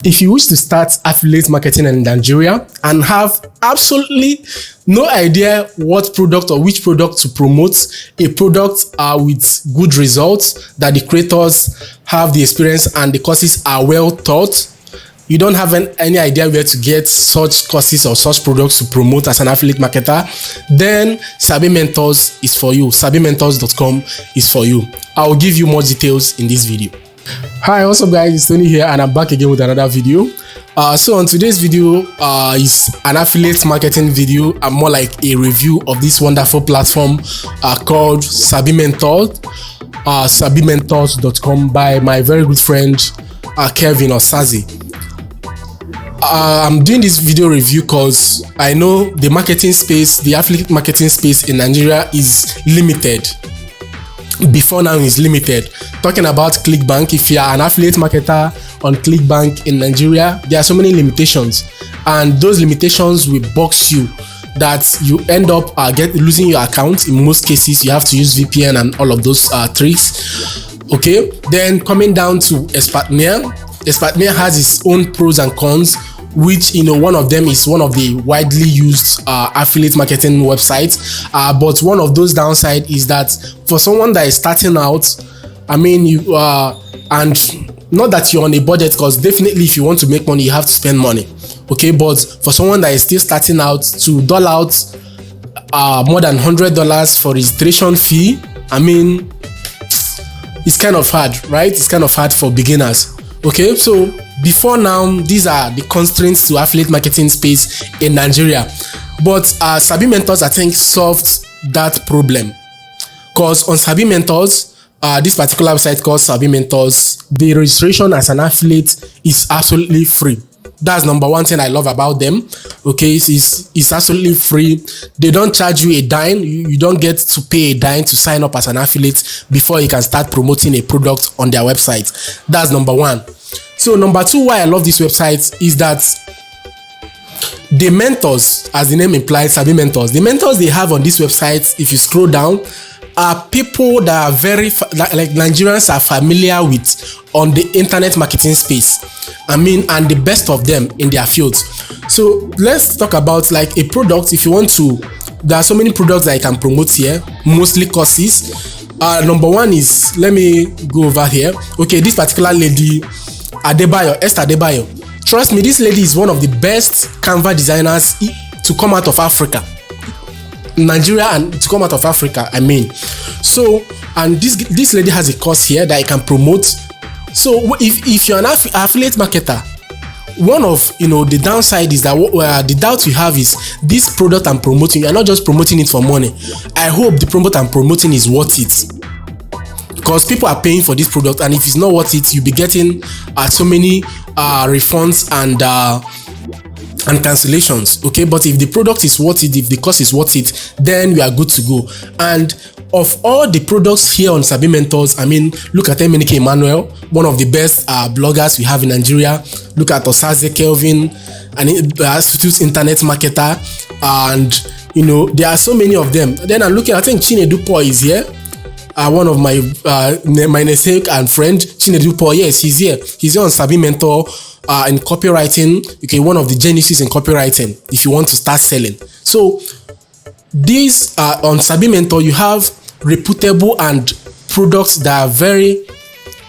If you wish to start affiliate marketing in Nigeria and have absolutely no idea what product or which product to promote, a product with good results, that the creators have the experience and the courses are well taught, you don't have any idea where to get such courses or such products to promote as an affiliate marketer, then Sabimentors is for you. Sabimentors.com is for you. I'll give you more details in this video. Hi, what's up guys, it's Tony here and I'm back again with another video. So on today's video is an affiliate marketing video, more like a review of this wonderful platform called Sabimentors, Sabimentors.com by my very good friend Kevin or Sazi. I'm doing this video review because I know the marketing space, the affiliate marketing space in Nigeria is limited. Before now is limited. Talking about ClickBank, if you are an affiliate marketer on ClickBank in Nigeria, there are so many limitations, and those limitations will box you that you end up losing your account. In most cases, you have to use VPN and all of those tricks. Okay, then coming down to Expertmare has its own pros and cons, which one of them is one of the widely used affiliate marketing websites, but one of those downside is that for someone that is starting out, I mean, you and not that you're on a budget, because definitely if you want to make money you have to spend money, okay, but for someone that is still starting out, to doll out more than $100 for registration fee, I mean, it's kind of hard, right? It's kind of hard for beginners. Okay, so before now, these are the constraints to affiliate marketing space in Nigeria, but Sabimentors, I think, solved that problem, because on Sabimentors, this particular website called Sabimentors, the registration as an affiliate is absolutely free. That's number one thing I love about them. Okay, it's absolutely free. They don't charge you a dime. You don't get to pay a dime to sign up as an affiliate before you can start promoting a product on their website. That's number one. So number two, why I love this website is that the mentors, as the name implies, Sabimentors, the mentors they have on this website, if you scroll down, are people that are very like Nigerians are familiar with on the internet marketing space. I mean, and the best of them in their fields. So let's talk about like a product. If you want to, there are so many products that I can promote here, mostly courses. Number one is, let me go over here. Okay, this particular lady, Esther Adebayo. Trust me, this lady is one of the best Canva designers to come out of Africa. Nigeria and to come out of Africa, I mean. So, and this lady has a course here that I can promote. So if you're an affiliate marketer, one of the downside is that the doubt you have is this product I'm promoting, you're not just promoting it for money. I hope the product I'm promoting is worth it, because people are paying for this product, and if it's not worth it, you'll be getting so many refunds and cancellations. Okay, but if the product is worth it, if the course is worth it, then we are good to go. And of all the products here on Sabimentors, I mean, look at Emenike Emmanuel, one of the best bloggers we have in Nigeria. Look at Osaze Kelvin, an astute internet marketer, and there are so many of them. Then I'm looking, I think Chinedu Paul is here. One of my namesake and friend, Chinedu Paul. Yes, he's here. He's here on Sabimentor in copywriting. Okay, one of the geniuses in copywriting if you want to start selling. So these on Sabimentor, you have reputable and products that are very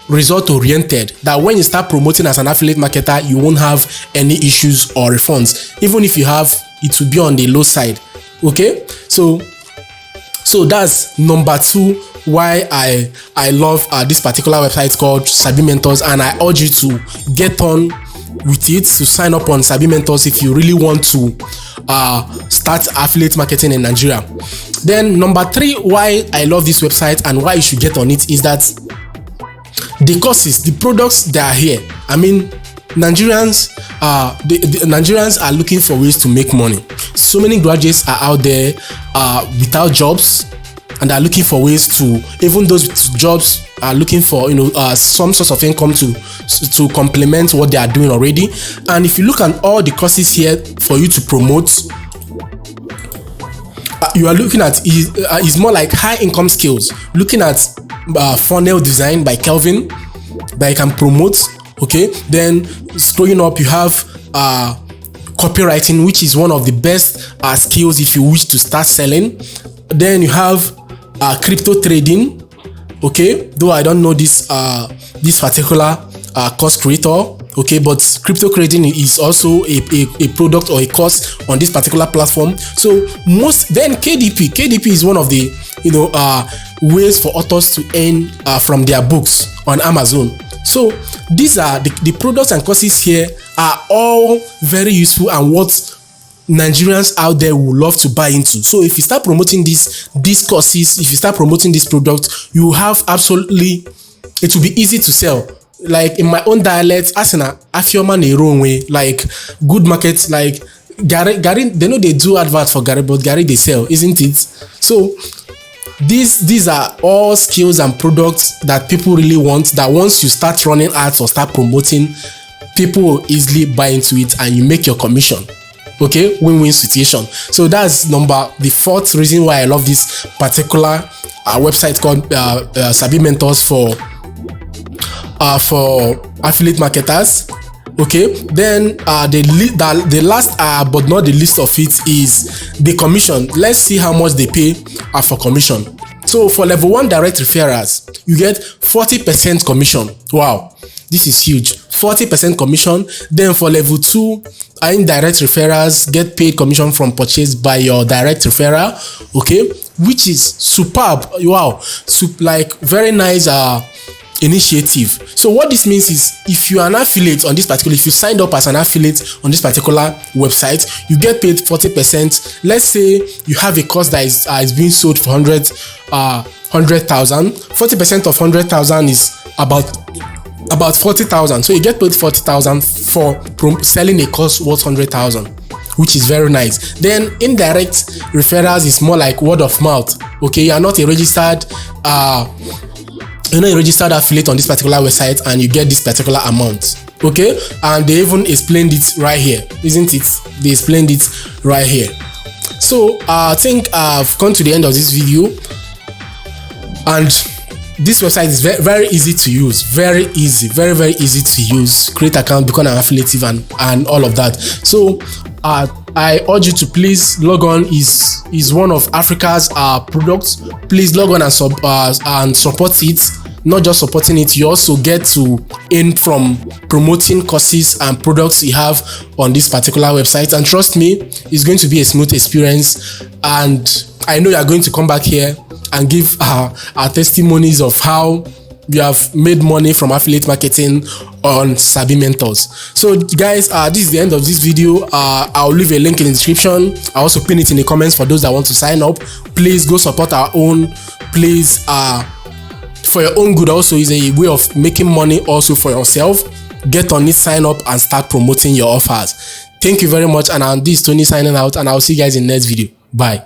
result oriented, that when you start promoting as an affiliate marketer, you won't have any issues or refunds. Even if you have, it will be on the low side. Okay, so that's number two why I love this particular website called Sabimentors, and I urge you to get on with it, to sign up on Sabimentors if you really want to start affiliate marketing in Nigeria. Then number three, why I love this website and why you should get on it is that the courses, the products that are here. I mean, Nigerians are looking for ways to make money. So many graduates are out there without jobs, and are looking for ways to, even those with jobs are looking for some sort of income to complement what they are doing already. And if you look at all the courses here for you to promote, you are looking at is more like high income skills. Looking at funnel design by Kelvin that you can promote. Okay, then scrolling up, you have copywriting, which is one of the best skills if you wish to start selling. Then you have crypto trading. Okay, though I don't know this particular course creator. Okay, but crypto trading is also a product or a course on this particular platform. So then KDP is one of the ways for authors to earn from their books on Amazon. So these are the products and courses here are all very useful and what Nigerians out there would love to buy into. So if you start promoting these courses, if you start promoting this product, you have absolutely, it will be easy to sell. Like in my own dialect, Asena, Afioma Neronwe, like good markets, like Gary, they know they do adverts for Gary, but Gary they sell, isn't it? So these are all skills and products that people really want, that once you start running ads or start promoting, people will easily buy into it and you make your commission. Okay, win-win situation. So that's the fourth reason why I love this particular website called Sabimentors for affiliate marketers. Okay, then the last but not the least of it is the commission. Let's see how much they pay for commission. So for level 1 direct referrals, you get 40% commission. Wow, this is huge. 40% commission. Then for level 2 indirect referrals, get paid commission from purchase by your direct referral. Okay, which is superb. Wow, like very nice initiative. So what this means is, if you are an affiliate on this particular, if you signed up as an affiliate on this particular website, you get paid 40%. Let's say you have a course that is being sold for 100,000. 40% of 100,000 is about 40,000. So you get paid 40,000 for selling a course worth 100,000, which is very nice. Then indirect referrals is more like word of mouth. Okay, you are not a registered affiliate on this particular website and you get this particular amount. Okay, and they even explained it right here, isn't it? They explained it right here. So I think I've come to the end of this video, and this website is very, very easy to use. Very easy, very, very easy to use. Create account, become an affiliate, and all of that. So I urge you to please log on. Is one of Africa's products. Please log on and support it. Not just supporting it, you also get to earn from promoting courses and products you have on this particular website. And trust me, it's going to be a smooth experience. And I know you are going to come back here and give our testimonies of how you have made money from affiliate marketing on Sabimentors. So guys, this is the end of this video. I'll leave a link in the description. I'll also pin it in the comments for those that want to sign up. Please go support our own. Please, for your own good, also is a way of making money also for yourself. Get on it, sign up, and start promoting your offers. Thank you very much, and this is Tony signing out, and I'll see you guys in the next video. Bye.